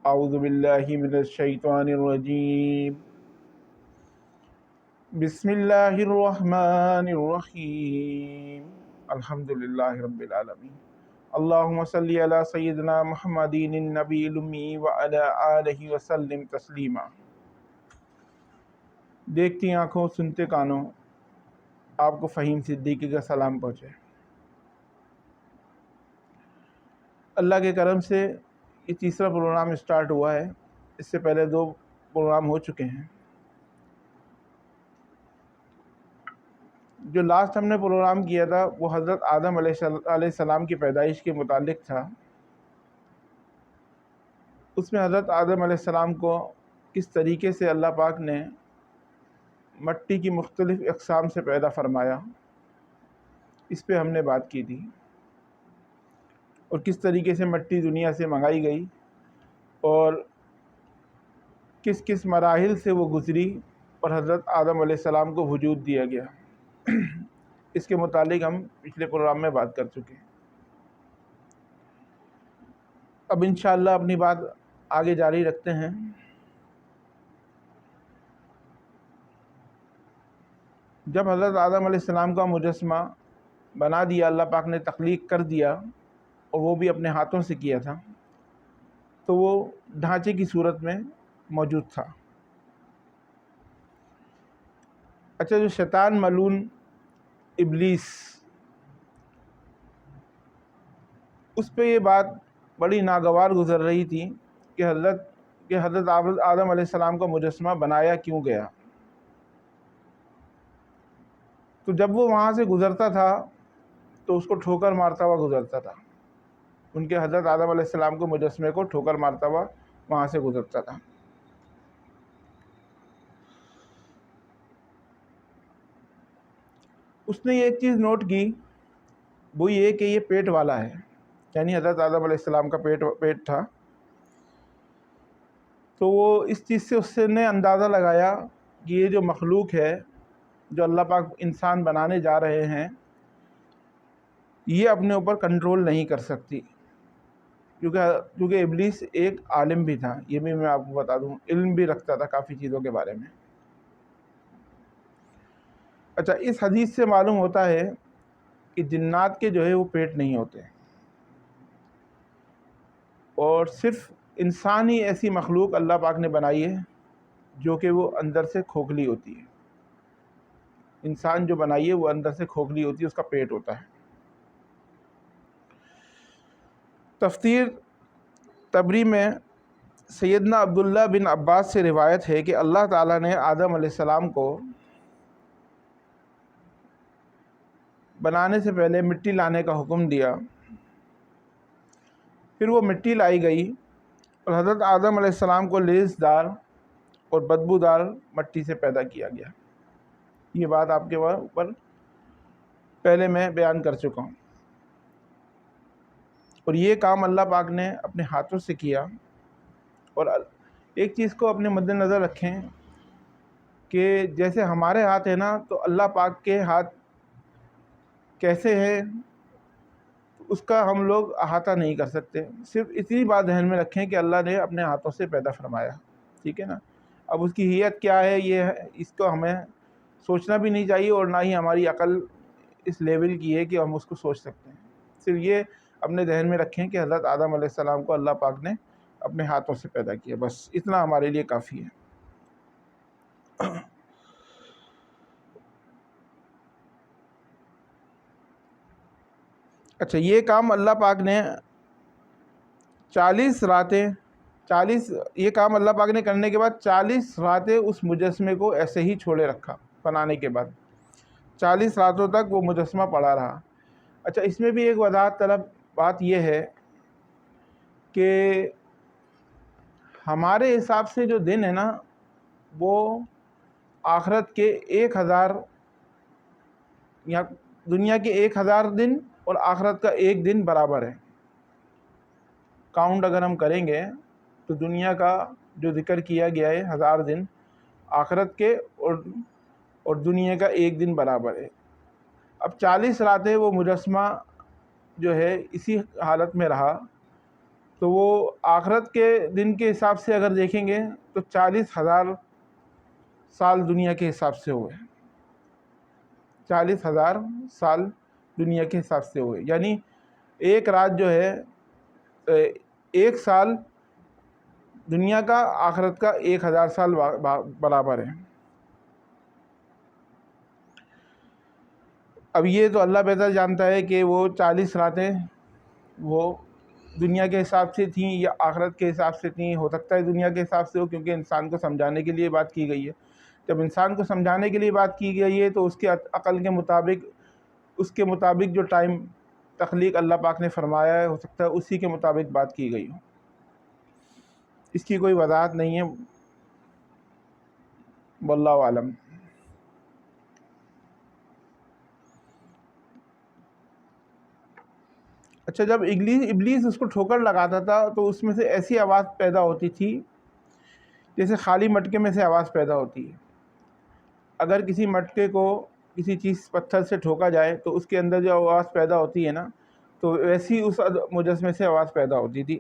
اعوذ باللہ من الشیطان الرجیم بسم اللہ الرحمن الرحیم الحمدللہ رب العالمین اللہم صلی علی سیدنا محمد النبی الامی وعلی آلہ وسلم تسلیما۔ دیکھتی آنکھوں سنتے کانوں، آپ کو فہیم صدیقی کا سلام پہنچے۔ اللہ کے کرم سے یہ تیسرا پروگرام اسٹارٹ ہوا ہے، اس سے پہلے 2 پروگرام ہو چکے ہیں۔ جو لاسٹ ہم نے پروگرام کیا تھا وہ حضرت آدم علیہ السلام کی پیدائش کے متعلق تھا۔ اس میں حضرت آدم علیہ السلام کو کس طریقے سے اللہ پاک نے مٹی کی مختلف اقسام سے پیدا فرمایا، اس پہ ہم نے بات کی تھی، اور کس طریقے سے مٹی دنیا سے منگائی گئی اور کس کس مراحل سے وہ گزری اور حضرت آدم علیہ السلام کو وجود دیا گیا۔ اس کے متعلق ہم پچھلے پروگرام میں بات کر چکے ہیں۔ اب انشاءاللہ اپنی بات آگے جاری رکھتے ہیں۔ جب حضرت آدم علیہ السلام کا مجسمہ بنا دیا، اللہ پاک نے تخلیق کر دیا، اور وہ بھی اپنے ہاتھوں سے کیا تھا، تو وہ ڈھانچے کی صورت میں موجود تھا۔ اچھا، جو شیطان ملعون ابلیس، اس پہ یہ بات بڑی ناگوار گزر رہی تھی کہ حضرت آدم علیہ السلام کا مجسمہ بنایا کیوں گیا۔ تو جب وہ وہاں سے گزرتا تھا تو اس کو ٹھوکر مارتا ہوا گزرتا تھا، ان کے حضرت آدم علیہ السلام کو مجسمے کو ٹھوکر مارتا ہوا وہاں سے گزرتا تھا۔ اس نے ایک چیز نوٹ کی، وہ یہ کہ یہ پیٹ والا ہے، یعنی حضرت آدم علیہ السلام کا پیٹ تھا۔ تو وہ اس چیز سے اس نے اندازہ لگایا کہ یہ جو مخلوق ہے جو اللہ پاک انسان بنانے جا رہے ہیں، یہ اپنے اوپر کنٹرول نہیں کر سکتی، کیونکہ ابلیس ایک عالم بھی تھا، یہ بھی میں آپ کو بتا دوں، علم بھی رکھتا تھا کافی چیزوں کے بارے میں۔ اچھا، اس حدیث سے معلوم ہوتا ہے کہ جنات کے جو ہے وہ پیٹ نہیں ہوتے، اور صرف انسان ہی ایسی مخلوق اللہ پاک نے بنائی ہے جو کہ وہ اندر سے کھوکھلی ہوتی ہے۔ انسان جو بنائی ہے وہ اندر سے کھوکھلی ہوتی ہے، اس کا پیٹ ہوتا ہے۔ تفسیر طبری میں سیدنا عبداللہ بن عباس سے روایت ہے کہ اللہ تعالیٰ نے آدم علیہ السلام کو بنانے سے پہلے مٹی لانے کا حکم دیا، پھر وہ مٹی لائی گئی اور حضرت آدم علیہ السلام کو لیس دار اور بدبودار مٹی سے پیدا کیا گیا۔ یہ بات آپ کے اوپر پہلے میں بیان کر چکا ہوں، اور یہ کام اللہ پاک نے اپنے ہاتھوں سے کیا۔ اور ایک چیز کو اپنے مد نظر رکھیں کہ جیسے ہمارے ہاتھ ہیں نا، تو اللہ پاک کے ہاتھ کیسے ہیں اس کا ہم لوگ احاطہ نہیں کر سکتے۔ صرف اتنی بات ذہن میں رکھیں کہ اللہ نے اپنے ہاتھوں سے پیدا فرمایا، ٹھیک ہے نا۔ اب اس کی ہیت کیا ہے، اس کو ہمیں سوچنا بھی نہیں چاہیے، اور نہ ہی ہماری عقل اس لیول کی ہے کہ ہم اس کو سوچ سکتے ہیں۔ صرف یہ اپنے ذہن میں رکھیں کہ حضرت آدم علیہ السلام کو اللہ پاک نے اپنے ہاتھوں سے پیدا کیا، بس اتنا ہمارے لیے کافی ہے۔ اچھا، یہ کام اللہ پاک نے 40 راتیں یہ کام اللہ پاک نے کرنے کے بعد 40 راتیں اس مجسمے کو ایسے ہی چھوڑے رکھا۔ بنانے کے بعد 40 راتوں تک وہ مجسمہ پڑا رہا۔ اچھا، اس میں بھی ایک وضاحت طلب بات یہ ہے کہ ہمارے حساب سے جو دن ہے نا، وہ آخرت کے 1000 یا دنیا کے 1000 دن اور آخرت کا 1 دن برابر ہے۔ کاؤنٹ اگر ہم کریں گے تو دنیا کا جو ذکر کیا گیا ہے 1000 دن، آخرت کے اور دنیا کا 1 دن برابر ہے۔ اب 40 راتیں وہ مجسمہ جو ہے اسی حالت میں رہا، تو وہ آخرت کے دن کے حساب سے اگر دیکھیں گے تو 40,000 سال دنیا کے حساب سے ہوئے، 40,000 سال دنیا کے حساب سے ہوئے، یعنی ایک رات جو ہے ایک سال دنیا کا آخرت کا 1,000 سال برابر ہے۔ اب یہ تو اللہ بہتر جانتا ہے کہ وہ 40 راتیں وہ دنیا کے حساب سے تھیں یا آخرت کے حساب سے تھیں۔ ہو سکتا ہے دنیا کے حساب سے ہو، کیونکہ انسان کو سمجھانے کے لیے بات کی گئی ہے۔ جب انسان کو سمجھانے کے لیے بات کی گئی ہے تو اس کے عقل کے مطابق، اس کے مطابق جو ٹائم تخلیق اللہ پاک نے فرمایا ہے، ہو سکتا ہے اسی کے مطابق بات کی گئی ہو، اس کی کوئی وضاحت نہیں ہے، واللہ عالم۔ اچھا، جب ابلیس اس کو ٹھوکر لگاتا تھا تو اس میں سے ایسی آواز پیدا ہوتی تھی جیسے خالی مٹکے میں سے آواز پیدا ہوتی ہے۔ اگر کسی مٹکے کو کسی چیز پتھر سے ٹھوکا جائے تو اس کے اندر جو آواز پیدا ہوتی ہے نا، تو ویسی اس مجسمے سے آواز پیدا ہوتی تھی۔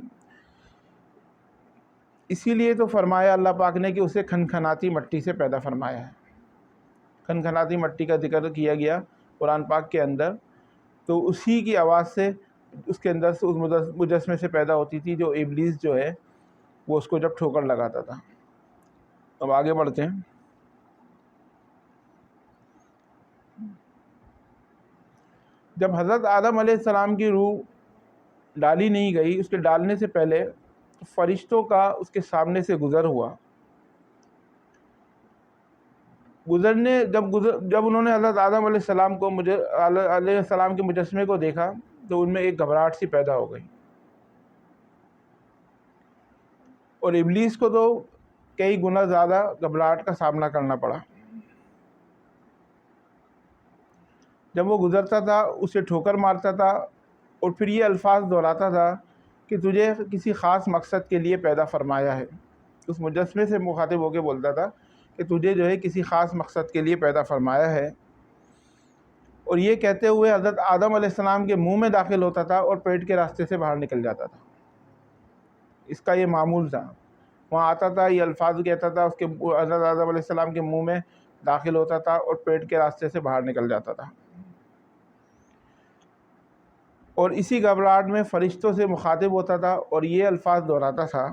اسی لیے تو فرمایا اللہ پاک نے کہ اسے کھنکھناتی مٹی سے پیدا فرمایا ہے۔ کھنکھناتی مٹی کا ذکر کیا گیا قرآن پاک کے اندر، تو اسی کی آواز سے اس کے اندر سے اس مجسمے سے پیدا ہوتی تھی، جو ابلیس جو ہے وہ اس کو جب ٹھوکر لگاتا تھا۔ اب آگے بڑھتے ہیں۔ جب حضرت آدم علیہ السلام کی روح ڈالی نہیں گئی، اس کے ڈالنے سے پہلے فرشتوں کا اس کے سامنے سے گزر ہوا۔ جب انہوں نے حضرت آدم علیہ السلام کے مجسمے کو دیکھا تو ان میں ایک گھبراہٹ سی پیدا ہو گئی، اور ابلیس کو تو کئی گنا زیادہ گھبراہٹ کا سامنا کرنا پڑا۔ جب وہ گزرتا تھا اسے ٹھوکر مارتا تھا اور پھر یہ الفاظ دہراتا تھا کہ تجھے کسی خاص مقصد کے لیے پیدا فرمایا ہے۔ اس مجسمے سے مخاطب ہو کے بولتا تھا کہ تجھے جو ہے کسی خاص مقصد کے لیے پیدا فرمایا ہے، اور یہ کہتے ہوئے حضرت آدم علیہ السلام کے منہ میں داخل ہوتا تھا اور پیٹ کے راستے سے باہر نکل جاتا تھا۔ اس کا یہ معمول تھا، وہاں آتا تھا، یہ الفاظ کہتا تھا، اس کے حضرت آدم علیہ السلام کے منہ میں داخل ہوتا تھا اور پیٹ کے راستے سے باہر نکل جاتا تھا، اور اسی گھبراہٹ میں فرشتوں سے مخاطب ہوتا تھا اور یہ الفاظ دہراتا تھا،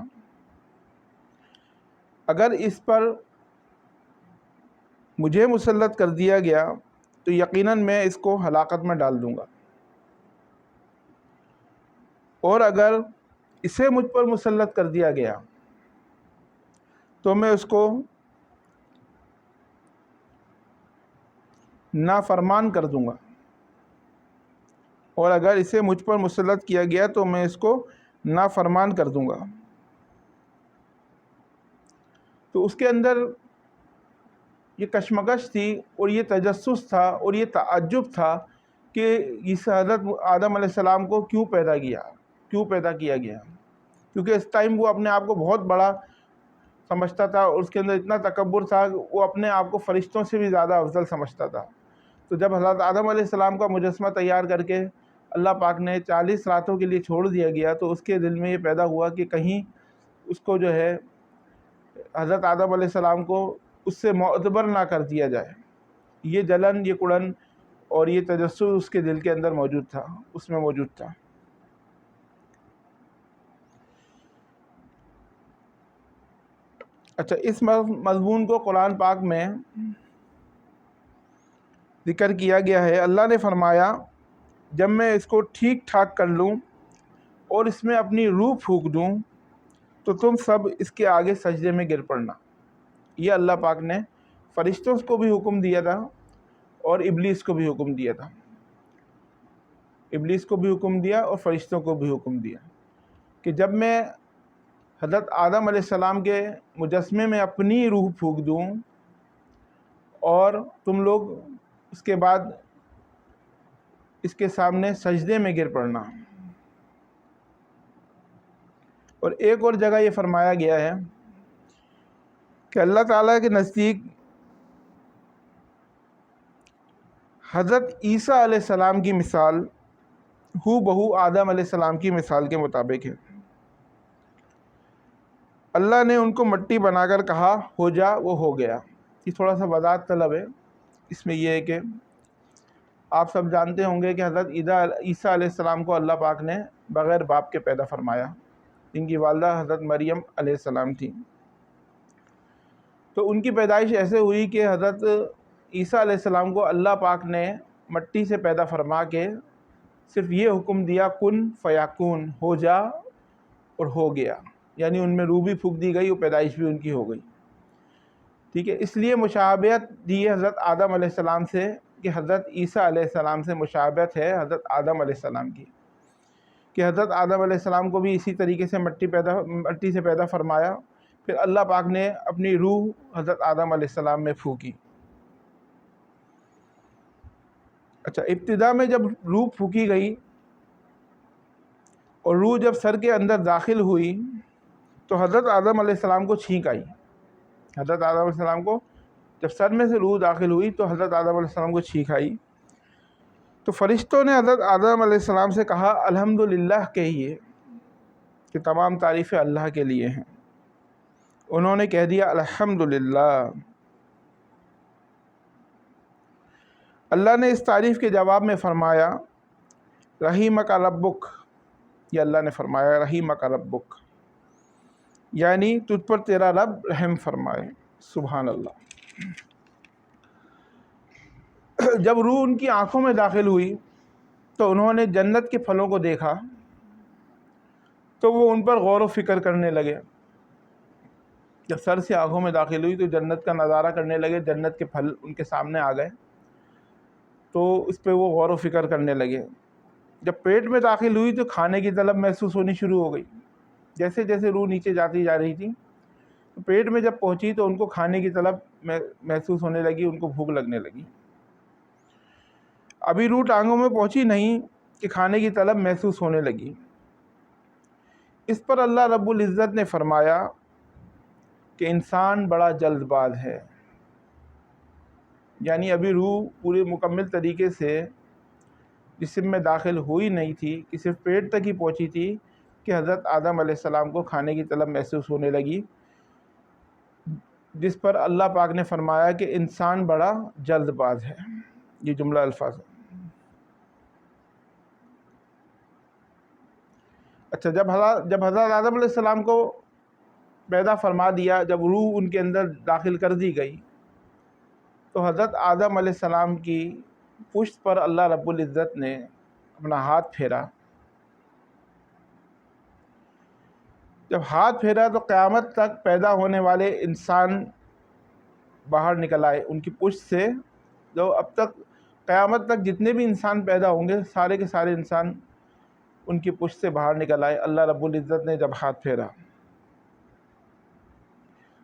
اگر اس پر مجھے مسلط کر دیا گیا تو یقیناً میں اس کو ہلاکت میں ڈال دوں گا، اور اگر اسے مجھ پر مسلط کر دیا گیا تو میں اس کو نافرمان کر دوں گا، اور اگر اسے مجھ پر مسلط کیا گیا تو میں اس کو نافرمان کر دوں گا۔ تو اس کے اندر یہ کشمکش تھی اور یہ تجسس تھا اور یہ تعجب تھا کہ اس حضرت آدم علیہ السلام کو کیوں پیدا کیا گیا، کیونکہ اس ٹائم وہ اپنے آپ کو بہت بڑا سمجھتا تھا اور اس کے اندر اتنا تکبر تھا کہ وہ اپنے آپ کو فرشتوں سے بھی زیادہ افضل سمجھتا تھا۔ تو جب حضرت آدم علیہ السلام کا مجسمہ تیار کر کے اللہ پاک نے 40 راتوں کے لیے چھوڑ دیا گیا، تو اس کے دل میں یہ پیدا ہوا کہ کہیں اس کو جو ہے حضرت آدم علیہ السلام کو اس سے معتبر نہ کر دیا جائے۔ یہ جلن، یہ کڑن اور یہ تجسس اس کے دل کے اندر موجود تھا، اس میں موجود تھا۔ اچھا، اس مضمون کو قرآن پاک میں ذکر کیا گیا ہے۔ اللہ نے فرمایا، جب میں اس کو ٹھیک ٹھاک کر لوں اور اس میں اپنی روح پھونک دوں تو تم سب اس کے آگے سجدے میں گر پڑنا۔ یہ اللہ پاک نے فرشتوں کو بھی حکم دیا تھا اور ابلیس کو بھی حکم دیا تھا، ابلیس کو بھی حکم دیا اور فرشتوں کو بھی حکم دیا کہ جب میں حضرت آدم علیہ السلام کے مجسمے میں اپنی روح پھونک دوں اور تم لوگ اس کے بعد اس کے سامنے سجدے میں گر پڑنا۔ اور ایک اور جگہ یہ فرمایا گیا ہے کہ اللہ تعالیٰ کے نزدیک حضرت عیسیٰ علیہ السلام کی مثال ہو بہو آدم علیہ السلام کی مثال کے مطابق ہے۔ اللہ نے ان کو مٹی بنا کر کہا ہو جا، وہ ہو گیا۔ یہ تھوڑا سا وضاحت طلب ہے۔ اس میں یہ ہے کہ آپ سب جانتے ہوں گے کہ حضرت عیسیٰ علیہ السلام کو اللہ پاک نے بغیر باپ کے پیدا فرمایا۔ ان کی والدہ حضرت مریم علیہ السلام تھیں۔ تو ان کی پیدائش ایسے ہوئی کہ حضرت عیسیٰ علیہ السلام کو اللہ پاک نے مٹی سے پیدا فرما کے صرف یہ حکم دیا کن فیکون، ہو جا، اور ہو گیا۔ یعنی ان میں روح بھی پھونک دی گئی اور پیدائش بھی ان کی ہو گئی۔ ٹھیک ہے، اس لیے مشابہت دی ہے حضرت آدم علیہ السلام سے، کہ حضرت عیسیٰ علیہ السلام سے مشابہت ہے حضرت آدم علیہ السلام کی، کہ حضرت آدم علیہ السلام کو بھی اسی طریقے سے مٹی سے پیدا فرمایا، پھر اللہ پاک نے اپنی روح حضرت آدم علیہ السلام میں پھونکی۔ اچھا، ابتدا میں جب روح پھونکی گئی اور روح جب سر کے اندر داخل ہوئی تو حضرت آدم علیہ السلام کو چھینک آئی۔ حضرت آدم علیہ السلام کو جب سر میں سے روح داخل ہوئی تو حضرت آدم علیہ السلام کو چھینک آئی۔ تو فرشتوں نے حضرت آدم علیہ السلام سے کہا الحمدللہ کہیے، کہ تمام تعریفیں اللہ کے لیے ہیں۔ انہوں نے کہہ دیا الحمدللہ۔ اللہ نے اس تعریف کے جواب میں فرمایا رحیمک ربک، یہ اللہ نے فرمایا رحیمک ربک، یعنی تجھ پر تیرا رب رحم فرمائے۔ سبحان اللہ۔ جب روح ان کی آنکھوں میں داخل ہوئی تو انہوں نے جنت کے پھلوں کو دیکھا تو وہ ان پر غور و فکر کرنے لگے۔ جب سر سے آنکھوں میں داخل ہوئی تو جنت کا نظارہ کرنے لگے، جنت کے پھل ان کے سامنے آ گئے تو اس پہ وہ غور و فکر کرنے لگے۔ جب پیٹ میں داخل ہوئی تو کھانے کی طلب محسوس ہونی شروع ہو گئی۔ جیسے جیسے روح نیچے جاتی جا رہی تھی تو پیٹ میں جب پہنچی تو ان کو کھانے کی طلب محسوس ہونے لگی، ان کو بھوک لگنے لگی۔ ابھی روح ٹانگوں میں پہنچی نہیں کہ کھانے کی طلب محسوس ہونے لگی۔ اس پر اللہ رب العزت نے فرمایا کہ انسان بڑا جلد باز ہے۔ یعنی ابھی روح پورے مکمل طریقے سے جسم میں داخل ہوئی نہیں تھی، کہ صرف پیٹ تک ہی پہنچی تھی کہ حضرت آدم علیہ السلام کو کھانے کی طلب محسوس ہونے لگی، جس پر اللہ پاک نے فرمایا کہ انسان بڑا جلد باز ہے۔ یہ جملہ الفاظ ہے۔ اچھا، جب حضرت آدم علیہ السلام کو پیدا فرما دیا، جب روح ان کے اندر داخل کر دی گئی تو حضرت آدم علیہ السلام کی پشت پر اللہ رب العزت نے اپنا ہاتھ پھیرا۔ جب ہاتھ پھیرا تو قیامت تک پیدا ہونے والے انسان باہر نکل آئے ان کی پشت سے۔ جو اب تک قیامت تک جتنے بھی انسان پیدا ہوں گے سارے کے سارے انسان ان کی پشت سے باہر نکل آئے، اللہ رب العزت نے جب ہاتھ پھیرا،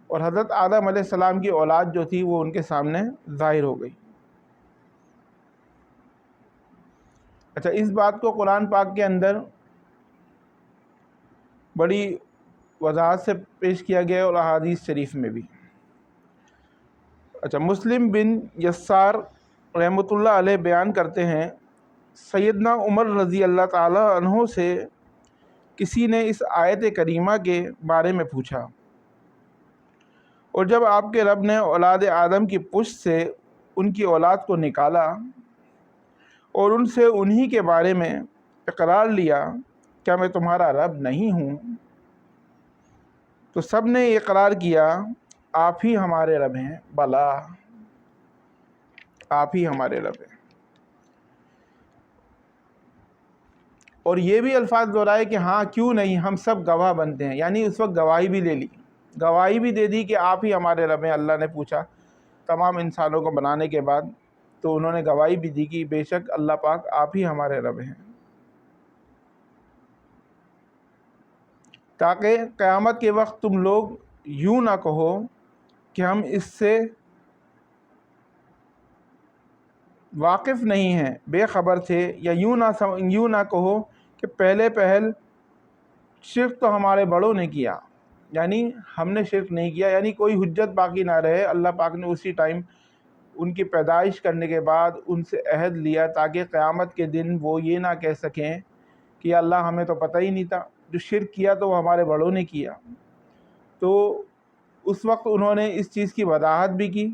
اور حضرت آدم علیہ السلام کی اولاد جو تھی وہ ان کے سامنے ظاہر ہو گئی۔ اچھا، اس بات کو قرآن پاک کے اندر بڑی وضاحت سے پیش کیا گیا اور احادیث شریف میں بھی۔ اچھا، مسلم بن یسار رحمۃ اللہ علیہ بیان کرتے ہیں سیدنا عمر رضی اللہ تعالی عنہ سے کسی نے اس آیت کریمہ کے بارے میں پوچھا، اور جب آپ کے رب نے اولاد آدم کی پشت سے ان کی اولاد کو نکالا اور ان سے انہی کے بارے میں اقرار لیا کیا میں تمہارا رب نہیں ہوں، تو سب نے اقرار کیا آپ ہی ہمارے رب ہیں، بلا آپ ہی ہمارے رب ہیں۔ اور یہ بھی الفاظ دہرائے کہ ہاں کیوں نہیں، ہم سب گواہ بنتے ہیں، یعنی اس وقت گواہی بھی لے لی، گواہی بھی دے دی کہ آپ ہی ہمارے رب ہیں۔ اللہ نے پوچھا تمام انسانوں کو بنانے کے بعد تو انہوں نے گواہی بھی دی کہ بے شک اللہ پاک آپ ہی ہمارے رب ہیں، تاکہ قیامت کے وقت تم لوگ یوں نہ کہو کہ ہم اس سے واقف نہیں ہیں، بے خبر تھے، یا یوں نہ کہو کہ پہلے پہل شرک تو ہمارے بڑوں نے کیا، یعنی ہم نے شرک نہیں کیا، یعنی کوئی حجت باقی نہ رہے۔ اللہ پاک نے اسی ٹائم ان کی پیدائش کرنے کے بعد ان سے عہد لیا تاکہ قیامت کے دن وہ یہ نہ کہہ سکیں کہ اللہ ہمیں تو پتہ ہی نہیں تھا، جو شرک کیا تو وہ ہمارے بڑوں نے کیا۔ تو اس وقت انہوں نے اس چیز کی وضاحت بھی کی،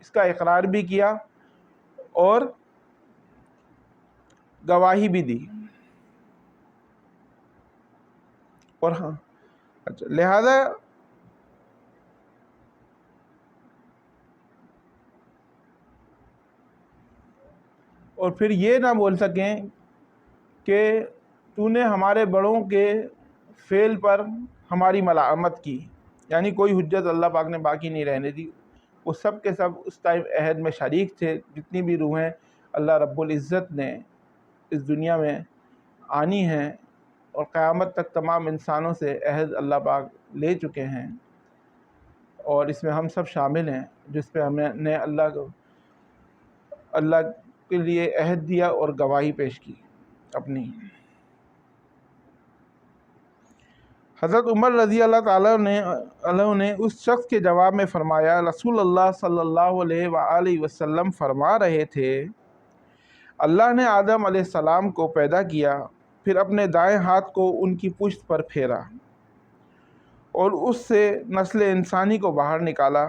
اس کا اقرار بھی کیا اور گواہی بھی دی۔ اور ہاں اچھا، لہذا اور پھر یہ نہ بول سکیں کہ تو نے ہمارے بڑوں کے فعل پر ہماری ملامت کی، یعنی کوئی حجت اللہ پاک نے باقی نہیں رہنے دی۔ وہ سب کے سب اس ٹائم عہد میں شریک تھے، جتنی بھی روحیں اللہ رب العزت نے اس دنیا میں آنی ہیں اور قیامت تک تمام انسانوں سے عہد اللہ پاک لے چکے ہیں، اور اس میں ہم سب شامل ہیں جس پہ ہم نے اللہ کے لیے عہد دیا اور گواہی پیش کی اپنی۔ حضرت عمر رضی اللہ تعالیٰ عنہ نے اس شخص کے جواب میں فرمایا، رسول اللہ صلی اللہ علیہ وآلہ وسلم فرما رہے تھے، اللہ نے آدم علیہ السلام کو پیدا کیا، پھر اپنے دائیں ہاتھ کو ان کی پشت پر پھیرا اور اس سے نسل انسانی کو باہر نکالا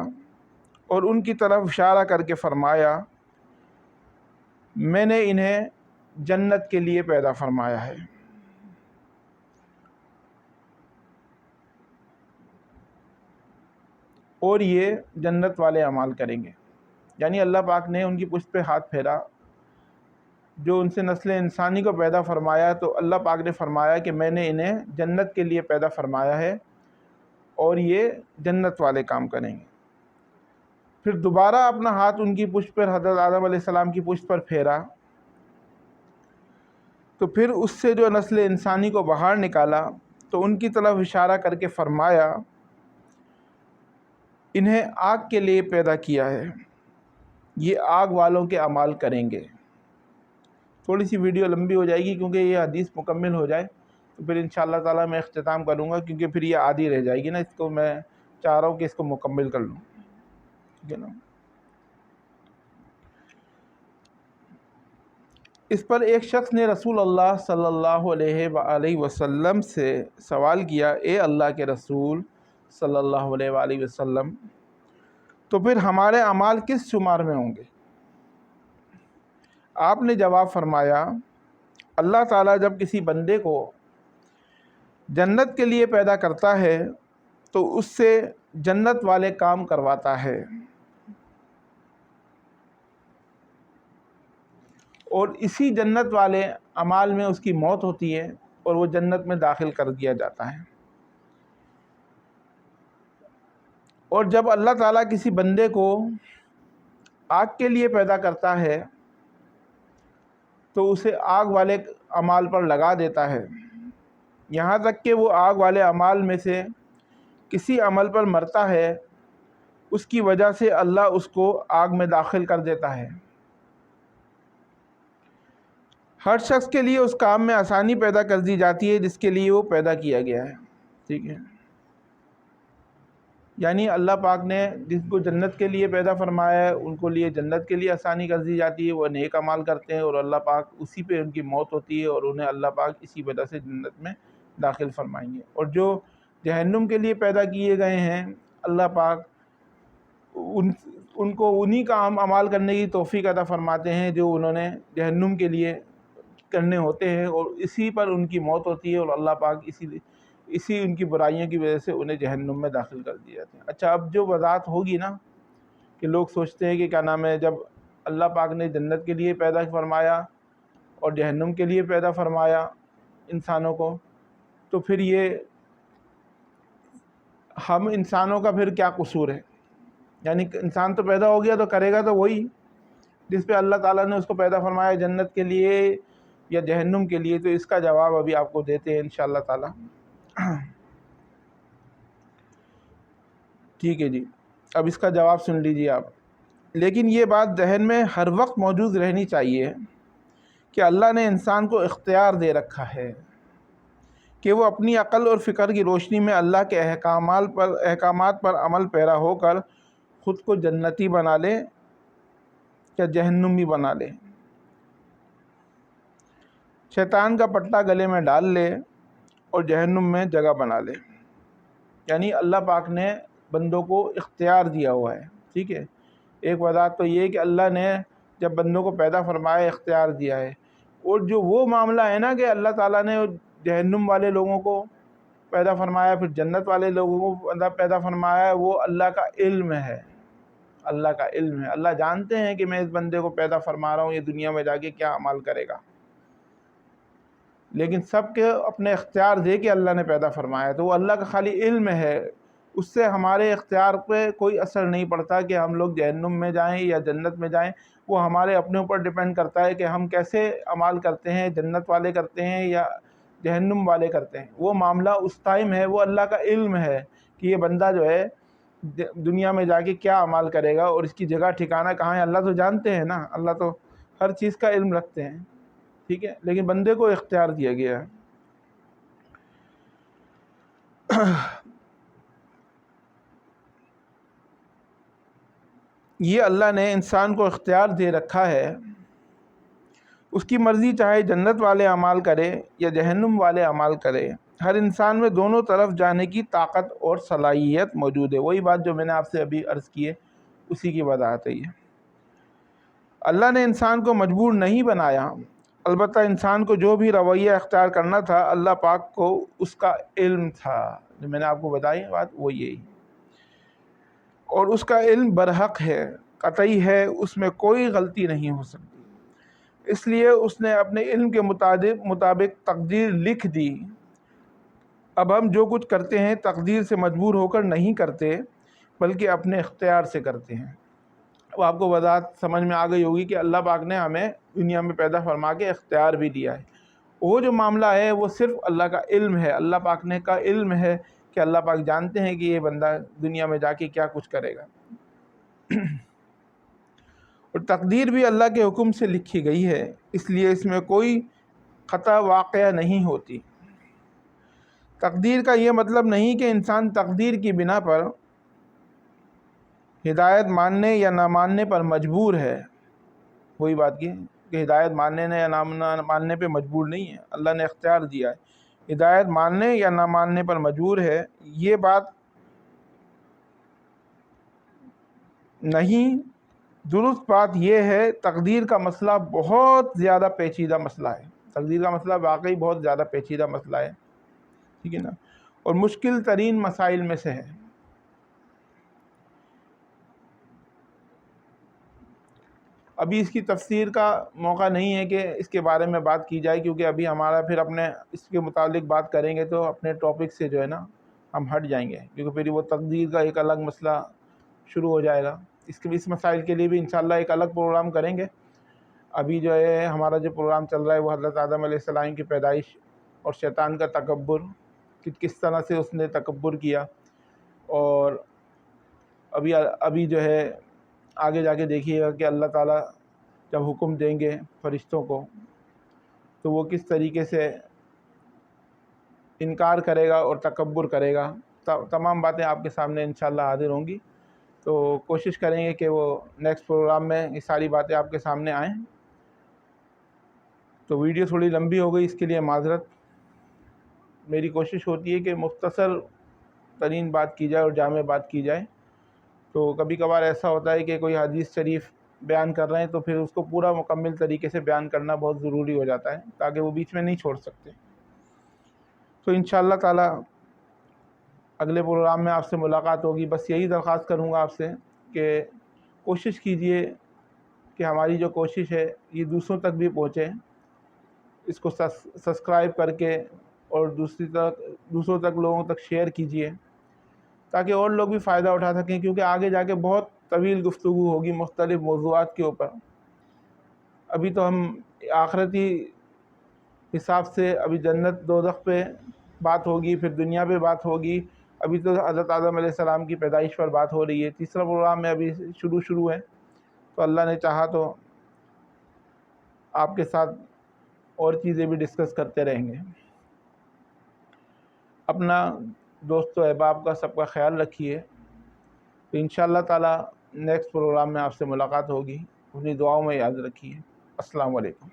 اور ان کی طرف اشارہ کر کے فرمایا، میں نے انہیں جنت کے لیے پیدا فرمایا ہے۔ اور یہ جنت والے اعمال کریں گے، یعنی اللہ پاک نے ان کی پشت پہ ہاتھ پھیرا، جو ان سے نسل انسانی کو پیدا فرمایا، تو اللہ پاک نے فرمایا کہ میں نے انہیں جنت کے لیے پیدا فرمایا ہے اور یہ جنت والے کام کریں گے۔ پھر دوبارہ اپنا ہاتھ ان کی پشت پر، حضرت آدم علیہ السلام کی پشت پر پھیرا، تو پھر اس سے جو نسل انسانی کو باہر نکالا تو ان کی طرف اشارہ کر کے فرمایا، انہیں آگ کے لیے پیدا کیا ہے، یہ آگ والوں کے اعمال کریں گے۔ تھوڑی سی ویڈیو لمبی ہو جائے گی کیونکہ یہ حدیث مکمل ہو جائے تو پھر انشاءاللہ تعالیٰ میں اختتام کروں گا، کیونکہ پھر یہ آدھی رہ جائے گی نا، اس کو میں چاہ رہا ہوں کہ اس کو مکمل کر لوں، ٹھیک ہے نا۔ اس پر ایک شخص نے رسول اللہ صلی اللہ علیہ وآلہ وسلم سے سوال کیا، اے اللہ کے رسول صلی اللہ علیہ وآلہ وسلم، تو پھر ہمارے اعمال کس شمار میں ہوں گے؟ آپ نے جواب فرمایا، اللہ تعالیٰ جب کسی بندے کو جنت کے لیے پیدا کرتا ہے تو اس سے جنت والے کام کرواتا ہے، اور اسی جنت والے اعمال میں اس کی موت ہوتی ہے اور وہ جنت میں داخل کر دیا جاتا ہے۔ اور جب اللہ تعالیٰ کسی بندے کو آگ کے لیے پیدا کرتا ہے تو اسے آگ والے اعمال پر لگا دیتا ہے، یہاں تک کہ وہ آگ والے اعمال میں سے کسی عمل پر مرتا ہے، اس کی وجہ سے اللہ اس کو آگ میں داخل کر دیتا ہے۔ ہر شخص کے لیے اس کام میں آسانی پیدا کر دی جاتی ہے جس کے لیے وہ پیدا کیا گیا ہے، ٹھیک ہے۔ یعنی اللہ پاک نے جس کو جنت کے لیے پیدا فرمایا ہے ان کو لیے جنت کے لیے آسانی کر دی جاتی ہے، وہ نیک اعمال کرتے ہیں اور اللہ پاک اسی پہ ان کی موت ہوتی ہے اور انہیں اللہ پاک اسی وجہ سے جنت میں داخل فرمائیں گے۔ اور جو جہنم کے لیے پیدا کیے گئے ہیں، اللہ پاک ان کو انہی کا اعمال کرنے کی توفیق عطا فرماتے ہیں جو انہوں نے جہنم کے لیے کرنے ہوتے ہیں، اور اسی پر ان کی موت ہوتی ہے اور اللہ پاک اسی ان کی برائیوں کی وجہ سے انہیں جہنم میں داخل کر دیا جاتے ہیں۔ اچھا، اب جو وضاحت ہوگی نا کہ لوگ سوچتے ہیں کہ کیا نام ہے، جب اللہ پاک نے جنت کے لیے پیدا فرمایا اور جہنم کے لیے پیدا فرمایا انسانوں کو، تو پھر یہ ہم انسانوں کا پھر کیا قصور ہے؟ یعنی انسان تو پیدا ہو گیا تو کرے گا تو وہی جس پہ اللہ تعالیٰ نے اس کو پیدا فرمایا، جنت کے لیے یا جہنم کے لیے۔ تو اس کا جواب ابھی آپ کو دیتے ہیں انشاءاللہ تعالیٰ، ٹھیک ہے جی۔ اب اس کا جواب سن لیجیے آپ۔ لیکن یہ بات ذہن میں ہر وقت موجود رہنی چاہیے کہ اللہ نے انسان کو اختیار دے رکھا ہے کہ وہ اپنی عقل اور فکر کی روشنی میں اللہ کے احکامات پر عمل پیرا ہو کر خود کو جنتی بنا لے یا جہنمی بنا لے، شیطان کا پٹا گلے میں ڈال لے اور جہنم میں جگہ بنا لے۔ یعنی اللہ پاک نے بندوں کو اختیار دیا ہوا ہے، ٹھیک ہے۔ ایک وضاحت تو یہ کہ اللہ نے جب بندوں کو پیدا فرمایا اختیار دیا ہے، اور جو وہ معاملہ ہے نا کہ اللہ تعالیٰ نے جہنم والے لوگوں کو پیدا فرمایا پھر جنت والے لوگوں کو پیدا فرمایا، وہ اللہ کا علم ہے، اللہ کا علم ہے۔ اللہ جانتے ہیں کہ میں اس بندے کو پیدا فرما رہا ہوں، یہ دنیا میں جا کے کیا عمل کرے گا، لیکن سب کے اپنے اختیار دے کے اللہ نے پیدا فرمایا، تو وہ اللہ کا خالی علم ہے، اس سے ہمارے اختیار پہ کوئی اثر نہیں پڑتا کہ ہم لوگ جہنم میں جائیں یا جنت میں جائیں۔ وہ ہمارے اپنے اوپر ڈیپینڈ کرتا ہے کہ ہم کیسے عمل کرتے ہیں، جنت والے کرتے ہیں یا جہنم والے کرتے ہیں۔ وہ معاملہ اس ٹائم ہے، وہ اللہ کا علم ہے کہ یہ بندہ جو ہے دنیا میں جا کے کیا عمل کرے گا اور اس کی جگہ ٹھکانہ کہاں ہے، اللہ تو جانتے ہیں نا، اللہ تو ہر چیز کا علم رکھتے ہیں، ٹھیک ہے، لیکن بندے کو اختیار دیا گیا ہے۔ یہ اللہ نے انسان کو اختیار دے رکھا ہے، اس کی مرضی چاہے جنت والے اعمال کرے یا جہنم والے اعمال کرے، ہر انسان میں دونوں طرف جانے کی طاقت اور صلاحیت موجود ہے۔ وہی بات جو میں نے آپ سے ابھی عرض کی ہے، اسی کی وضاحت ہے یہ۔ اللہ نے انسان کو مجبور نہیں بنایا، البتہ انسان کو جو بھی رویہ اختیار کرنا تھا اللہ پاک کو اس کا علم تھا، جو میں نے آپ کو بتائی بات وہ یہی، اور اس کا علم برحق ہے، قطعی ہے، اس میں کوئی غلطی نہیں ہو سکتی، اس لیے اس نے اپنے علم کے مطابق تقدیر لکھ دی۔ اب ہم جو کچھ کرتے ہیں تقدیر سے مجبور ہو کر نہیں کرتے بلکہ اپنے اختیار سے کرتے ہیں۔ اب آپ کو وضاحت سمجھ میں آ گئی ہوگی کہ اللہ پاک نے ہمیں دنیا میں پیدا فرما کے اختیار بھی دیا ہے۔ وہ جو معاملہ ہے وہ صرف اللہ کا علم ہے، اللہ پاک نے کا علم ہے کہ اللہ پاک جانتے ہیں کہ یہ بندہ دنیا میں جا کے کیا کچھ کرے گا، اور تقدیر بھی اللہ کے حکم سے لکھی گئی ہے، اس لیے اس میں کوئی خطا واقعہ نہیں ہوتی۔ تقدیر کا یہ مطلب نہیں کہ انسان تقدیر کی بنا پر ہدایت ماننے یا نہ ماننے پر مجبور ہے۔ وہی بات کی کہ ہدایت ماننے یا نہ ماننے پہ مجبور نہیں ہے، اللہ نے اختیار دیا ہے، ہدایت ماننے یا نہ ماننے پر مجبور ہے، یہ بات نہیں۔ درست بات یہ ہے تقدیر کا مسئلہ بہت زیادہ پیچیدہ مسئلہ ہے، تقدیر کا مسئلہ واقعی بہت زیادہ پیچیدہ مسئلہ ہے، ٹھیک ہے نا، اور مشکل ترین مسائل میں سے ہے۔ ابھی اس کی تفسیر کا موقع نہیں ہے کہ اس کے بارے میں بات کی جائے، کیونکہ ابھی ہمارا پھر اپنے اس کے متعلق بات کریں گے تو اپنے ٹاپک سے جو ہے نا ہم ہٹ جائیں گے، کیونکہ پھر وہ تقدیر کا ایک الگ مسئلہ شروع ہو جائے گا۔ اس مسائل کے لیے بھی انشاءاللہ ایک الگ پروگرام کریں گے۔ ابھی جو ہے ہمارا جو پروگرام چل رہا ہے وہ حضرت آدم علیہ السلام کی پیدائش اور شیطان کا تکبر، کہ کس طرح سے اس نے تکبر کیا، اور ابھی جو ہے آگے جا کے دیکھیے گا کہ اللہ تعالیٰ جب حکم دیں گے فرشتوں کو تو وہ کس طریقے سے انکار کرے گا اور تکبر کرے گا۔ تمام باتیں آپ کے سامنے انشاءاللہ حاضر ہوں گی، تو کوشش کریں گے کہ وہ نیکسٹ پروگرام میں یہ ساری باتیں آپ کے سامنے آئیں۔ تو ویڈیو تھوڑی لمبی ہو گئی، اس کے لیے معذرت۔ میری کوشش ہوتی ہے کہ مختصر ترین بات کی جائے اور جامع بات کی جائے، تو کبھی کبھار ایسا ہوتا ہے کہ کوئی حدیث شریف بیان کر رہے ہیں تو پھر اس کو پورا مکمل طریقے سے بیان کرنا بہت ضروری ہو جاتا ہے، تاکہ وہ بیچ میں نہیں چھوڑ سکتے۔ تو انشاءاللہ تعالی اگلے پروگرام میں آپ سے ملاقات ہوگی۔ بس یہی درخواست کروں گا آپ سے کہ کوشش کیجئے کہ ہماری جو کوشش ہے یہ دوسروں تک بھی پہنچے، اس کو سبسکرائب کر کے اور دوسروں تک لوگوں تک شیئر کیجئے، تاکہ اور لوگ بھی فائدہ اٹھا سکیں، کیونکہ آگے جا کے بہت طویل گفتگو ہوگی مختلف موضوعات کے اوپر۔ ابھی تو ہم آخرتی حساب سے ابھی جنت دوزخ پہ بات ہوگی، پھر دنیا پہ بات ہوگی، ابھی تو حضرت آدم علیہ السلام کی پیدائش پر بات ہو رہی ہے، تیسرا پروگرام میں ابھی شروع ہے، تو اللہ نے چاہا تو آپ کے ساتھ اور چیزیں بھی ڈسکس کرتے رہیں گے۔ اپنا دوست و احباب کا سب کا خیال رکھیے، تو انشاءاللہ تعالی نیکسٹ پروگرام میں آپ سے ملاقات ہوگی۔ اپنی دعاؤں میں یاد رکھیے۔ السلام علیکم۔